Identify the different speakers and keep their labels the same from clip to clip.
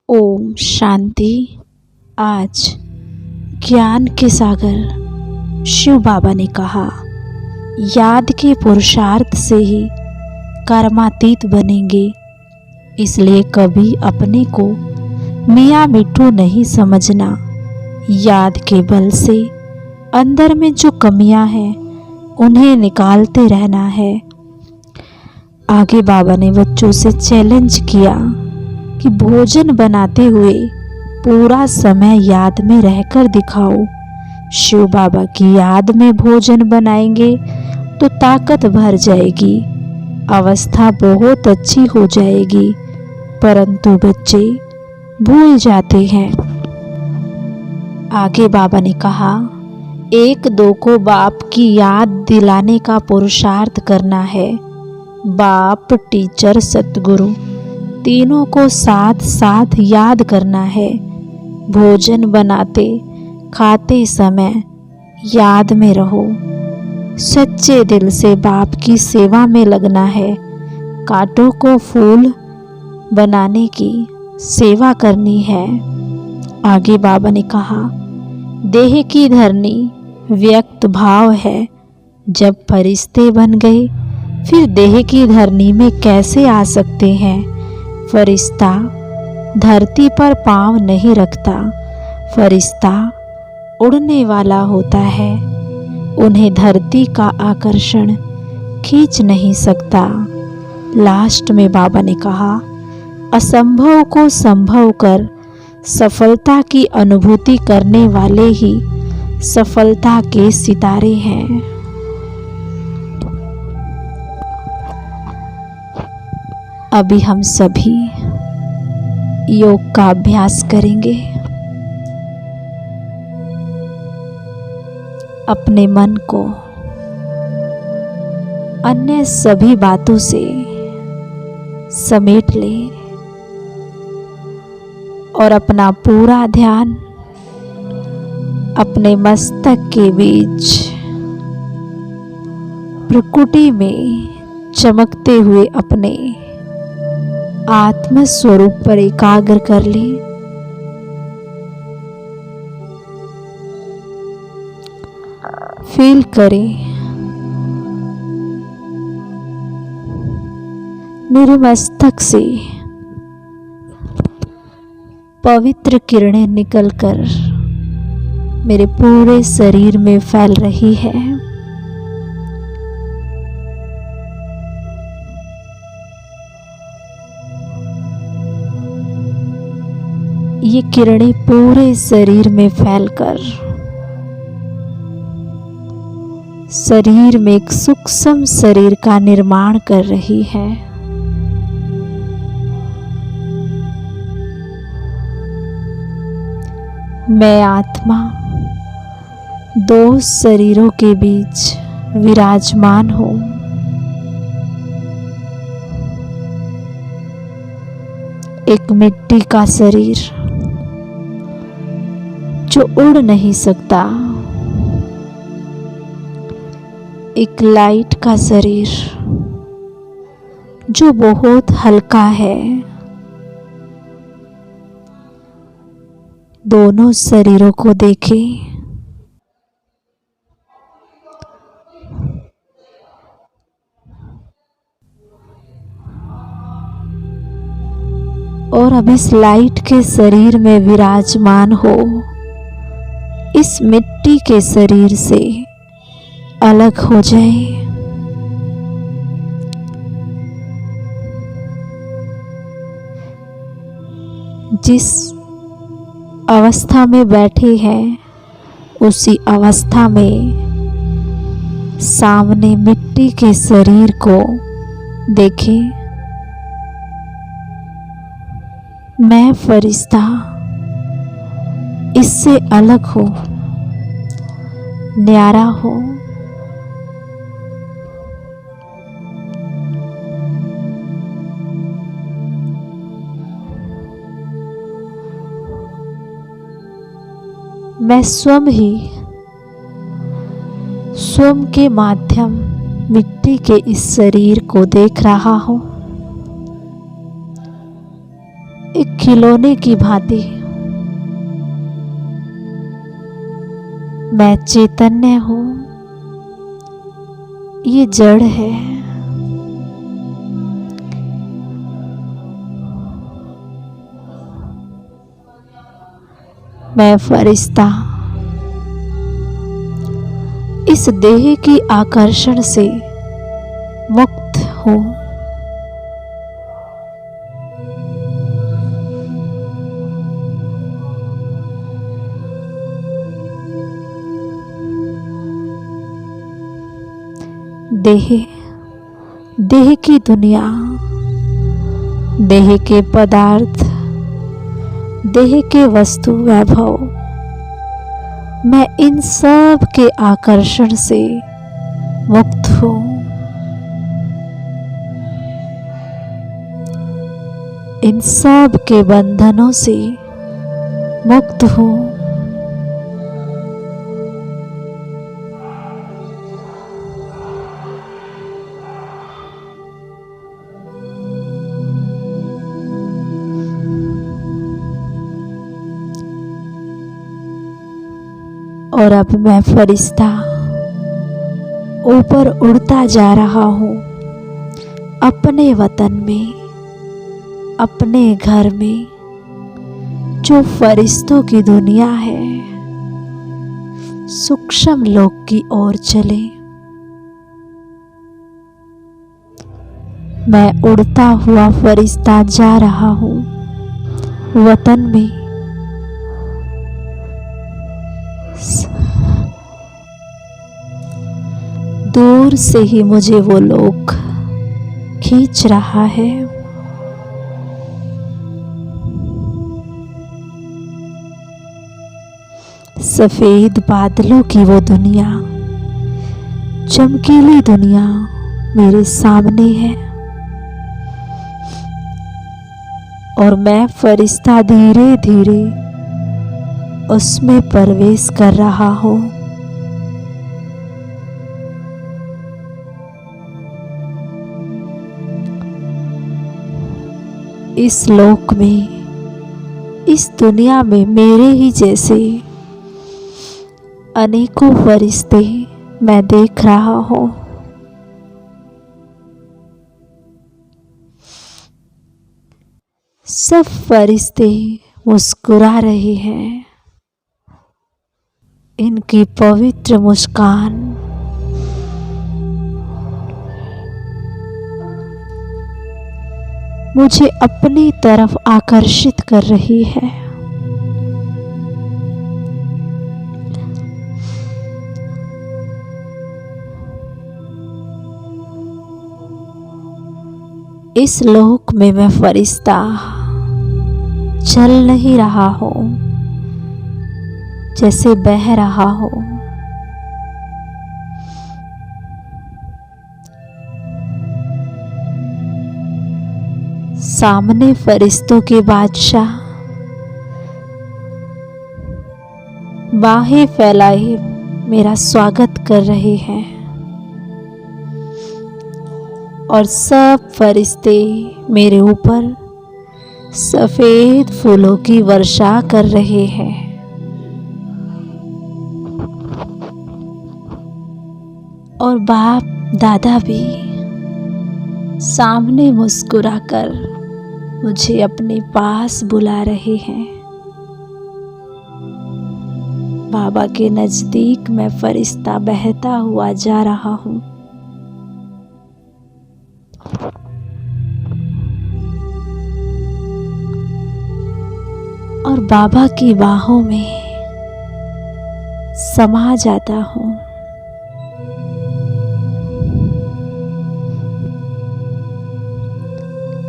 Speaker 1: ओम शांति। आज ज्ञान के सागर शिव बाबा ने कहा, याद के पुरुषार्थ से ही कर्मातीत बनेंगे। इसलिए कभी अपने को मियाँ मिट्ठू नहीं समझना। याद के बल से अंदर में जो कमियां हैं उन्हें निकालते रहना है। आगे बाबा ने बच्चों से चैलेंज किया कि भोजन बनाते हुए पूरा समय याद में रहकर दिखाओ। शिव बाबा की याद में भोजन बनाएंगे तो ताकत भर जाएगी, अवस्था बहुत अच्छी हो जाएगी। परंतु बच्चे भूल जाते हैं। आगे बाबा ने कहा, एक दो को बाप की याद दिलाने का पुरुषार्थ करना है। बाप, टीचर, सतगुरु तीनों को साथ साथ याद करना है। भोजन बनाते खाते समय याद में रहो। सच्चे दिल से बाप की सेवा में लगना है। कांटों को फूल बनाने की सेवा करनी है। आगे बाबा ने कहा, देह की धरनी व्यक्त भाव है। जब फरिश्ते बन गए फिर देह की धरनी में कैसे आ सकते हैं। फरिश्ता धरती पर पांव नहीं रखता, फरिश्ता उड़ने वाला होता है। उन्हें धरती का आकर्षण खींच नहीं सकता। लास्ट में बाबा ने कहा, असंभव को संभव कर सफलता की अनुभूति करने वाले ही सफलता के सितारे हैं। अभी हम सभी योग का अभ्यास करेंगे। अपने मन को अन्य सभी बातों से समेट लें और अपना पूरा ध्यान अपने मस्तक के बीच प्रकृति में चमकते हुए अपने आत्म स्वरूप पर एकाग्र कर लें। फील करें, मेरे मस्तक से पवित्र किरणें निकलकर मेरे पूरे शरीर में फैल रही है। ये किरणें पूरे शरीर में फैलकर शरीर में एक सूक्ष्म शरीर का निर्माण कर रही है। मैं आत्मा दो शरीरों के बीच विराजमान हूँ। एक मिट्टी का शरीर जो उड़ नहीं सकता, एक लाइट का शरीर जो बहुत हल्का है। दोनों शरीरों को देखें। और अब इस लाइट के शरीर में विराजमान हो, इस मिट्टी के शरीर से अलग हो जाए। जिस अवस्था में बैठे हैं उसी अवस्था में सामने मिट्टी के शरीर को देखें। मैं फरिश्ता इससे अलग हो, न्यारा हो। मैं स्वयं ही स्वयं के माध्यम मिट्टी के इस शरीर को देख रहा हूं। एक खिलौने की भांति मैं चैतन्य हूँ, ये जड़ है। मैं फरिश्ता इस देह की आकर्षण से मुक्त हूँ। देह की दुनिया, देह के पदार्थ, देह के वस्तु वैभव, मैं इन सब के आकर्षण से मुक्त हूँ। इन सब के बंधनों से मुक्त हूँ। और अब मैं फरिश्ता ऊपर उड़ता जा रहा हूँ, अपने वतन में, अपने घर में, जो फरिश्तों की दुनिया है, सूक्ष्म लोक की ओर चले। मैं उड़ता हुआ फरिश्ता जा रहा हूँ वतन में। दूर से ही मुझे वो लोग खींच रहा है। सफेद बादलों की वो दुनिया, चमकीली दुनिया मेरे सामने है और मैं फरिश्ता धीरे धीरे उसमें प्रवेश कर रहा हूँ। इस लोक में, इस दुनिया में मेरे ही जैसे अनेकों फरिश्ते मैं देख रहा हूँ। सब फरिश्ते मुस्कुरा रहे हैं। इनकी पवित्र मुस्कान मुझे अपनी तरफ आकर्षित कर रही है। इस लोक में मैं फरिश्ता चल नहीं रहा हूँ, जैसे बह रहा हूँ। सामने फरिश्तों के बादशाह बाहें फैलाए मेरा स्वागत कर रहे हैं और सब फरिश्ते मेरे ऊपर सफेद फूलों की वर्षा कर रहे हैं। और बाप दादा भी सामने मुस्कुराकर मुझे अपने पास बुला रहे हैं। बाबा के नजदीक मैं फरिश्ता बहता हुआ जा रहा हूँ। और बाबा की बाहों में समा जाता हूँ।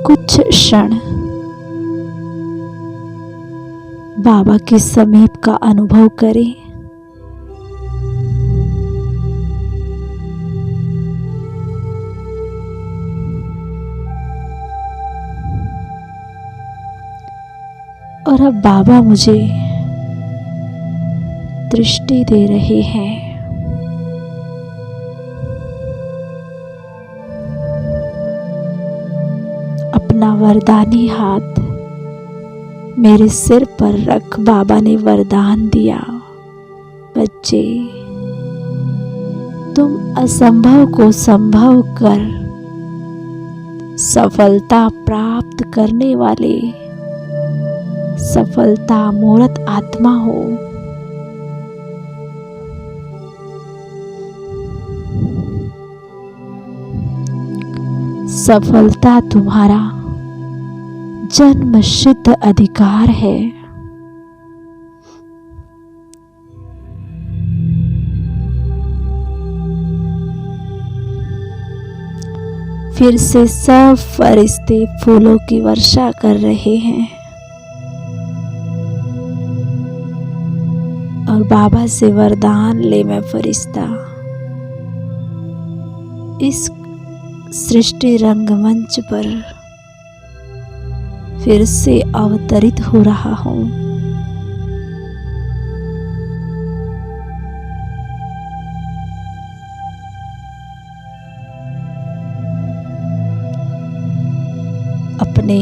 Speaker 1: कुछ क्षण बाबा के समीप का अनुभव करें। और अब बाबा मुझे दृष्टि दे रहे हैं। अपना वरदानी हाथ मेरे सिर पर रख बाबा ने वरदान दिया, बच्चे तुम असंभव को संभव कर सफलता प्राप्त करने वाले सफलता मूर्त आत्मा हो। सफलता तुम्हारा जन्म सिद्ध अधिकार है। फिर से सब फरिश्ते फूलों की वर्षा कर रहे हैं और बाबा से वरदान ले मैं फरिश्ता इस सृष्टि रंगमंच पर फिर से अवतरित हो रहा हूँ। अपने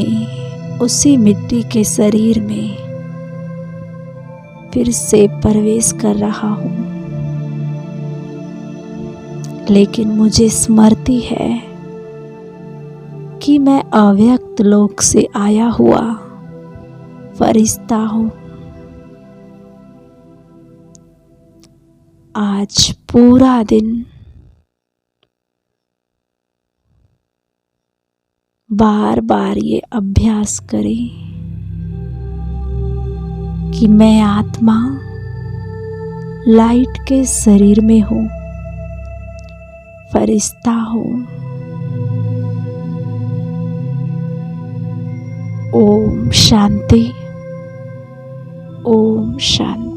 Speaker 1: उसी मिट्टी के शरीर में फिर से प्रवेश कर रहा हूँ, लेकिन मुझे स्मृति है कि मैं अव्यक्त लोक से आया हुआ फरिश्ता हूँ। आज पूरा दिन बार बार ये अभ्यास करें कि मैं आत्मा लाइट के शरीर में हूँ, फरिश्ता हूँ। ओम शांति, ओम शांति।